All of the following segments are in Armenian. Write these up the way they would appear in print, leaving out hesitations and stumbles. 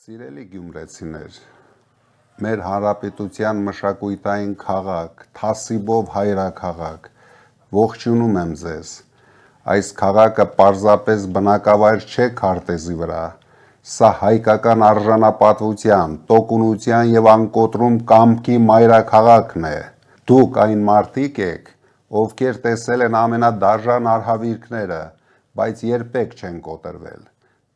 Սիրելի գյումրեցիներ, մեր հանրապետության մշակութային քաղաք, թասիբով հայրաքաղաք, ողջունում եմ ձեզ, այս քաղաքը պարզապես բնակավայր չէ քարտեզի վրա, սա հայկական արժանապատվության, տոկունության և անկոտրում կամքի մայրաքաղաքն է, դուք այն մարդիկ եք, ովքեր տեսել են ամենադարժան արհավիրքները, բայց երբեք չեն կոտրվել,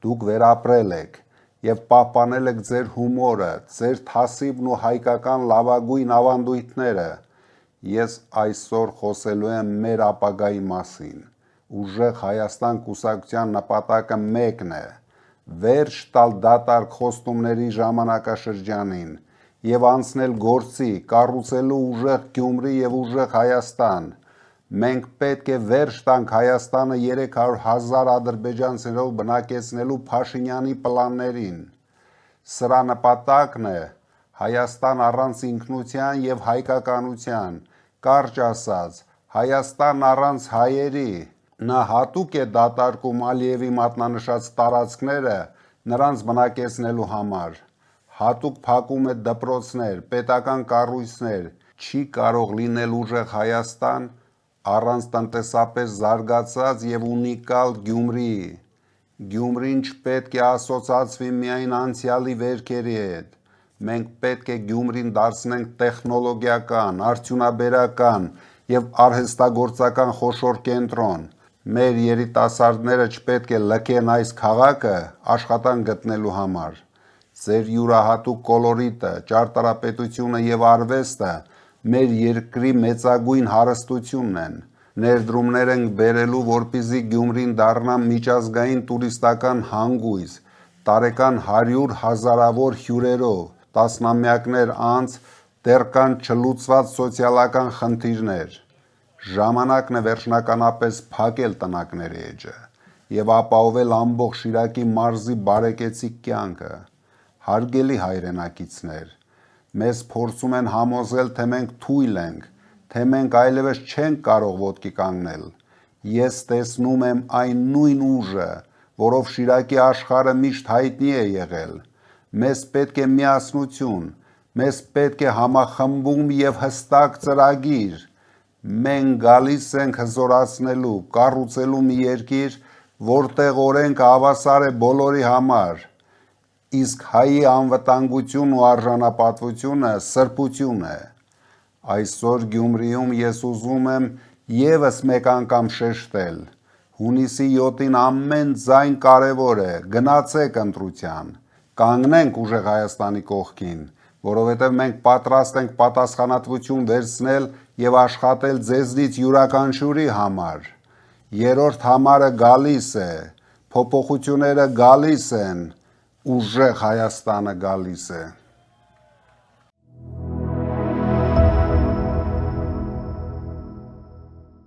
դուք վերապրել եք, և պահպանել եք ձեր հումորը, ձեր թասիբն ու հայկական լավագույն ավանդույթները, ես այսօր խոսելու եմ մեր ապագայի մասին, ուժեղ Հայաստան կուսակցության նպատակը մեկն է, վերջ տալ դատարկ խոստումների ժամանակաշրջանին և անցնել գործի, կառուցելու ուժեղ Գյումրի և ուժեղ Հայաստան, մենք պետք է վերջ տանք Հայաստանը 300,000 ադրբեջանցիներով բնակեցնելու Փաշինյանի պլաններին, սրա նպատակն է Հայաստան առանց ինքնության և հայկականության, կարճ ասած, Հայաստան առանց հայերի, նա հատուկ է դատարկում Ալիևի մատնանշած տարածքները նրանց բնակեցնելու համար, հատուկ փակում է դպրոցներ, պետական կառույցներ, չի կարող լինել ուժեղ Հայաստան առանց տնտեսապես զարգացած և ունիկալ Գյումրիի, Գյումրին չպետք է ասոցացվի միայն անցյալի վերքերի հետ, մենք պետք է Գյումրին դարձնենք տեխնոլոգիական, արդյունաբերական և արհեստագործական խոշոր կենտրոն, մեր երիտասարդները չպետք է լքեն այս քաղաքը աշխատանք գտնելու համար, ձեր յուրահատուկ կոլորիտը, ճարտարապետությունը և արվեստը մեր երկրի մեծագույն հարստությունն են, ներդրումներ ենք բերելու, որպեսզի Գյումրին դառնա միջազգային տուրիստական հանգույց, տարեկան 100,000-ավոր հյուրերով, տասնամյակներ անց դեռ կան չլուծված սոցիալական խնդիրներ, ժամանակն է վերջնականապես փակել տնակների էջը և ապահովել ամբողջ Շիրակի մարզի բարեկեցիկ կյանքը, հարգելի հայրենակիցներ, մեզ փորձում են համոզել, թե մենք թույլ ենք, թե մենք այլևս չենք կարող ոտքի կանգնել, ես տեսնում եմ այն նույն ուժը, որով Շիրակի աշխարհը միշտ հայտնի է եղել, մեզ պետք է միասնություն, մեզ պետք է համախմբում և հստակ ծրագիր, մենք գալիս ենք հզորացնելու, կառուցելու մի երկիր, որտեղ օրենքը հավասար է բոլորի համար, իսկ հայի անվտանգությունն ու արժանապատվությունը սրբություն է, այսօր Գյումրիում ես ուզում եմ ևս մեկ անգամ շեշտել, հունիսի 7-ին ամեն ձայն կարևոր է, գնացեք ընտրության, կանգնենք ուժեղ Հայաստանի կողքին, որովհետև մենք պատրաստ ենք պատասխանատվություն վերցնել և աշխատել ձեզնից յուրաքանչյուրի համար, երրորդ համարը գալիս է, փոփոխությունները գալիս են, ուժեղ Հայաստանը գալիս է։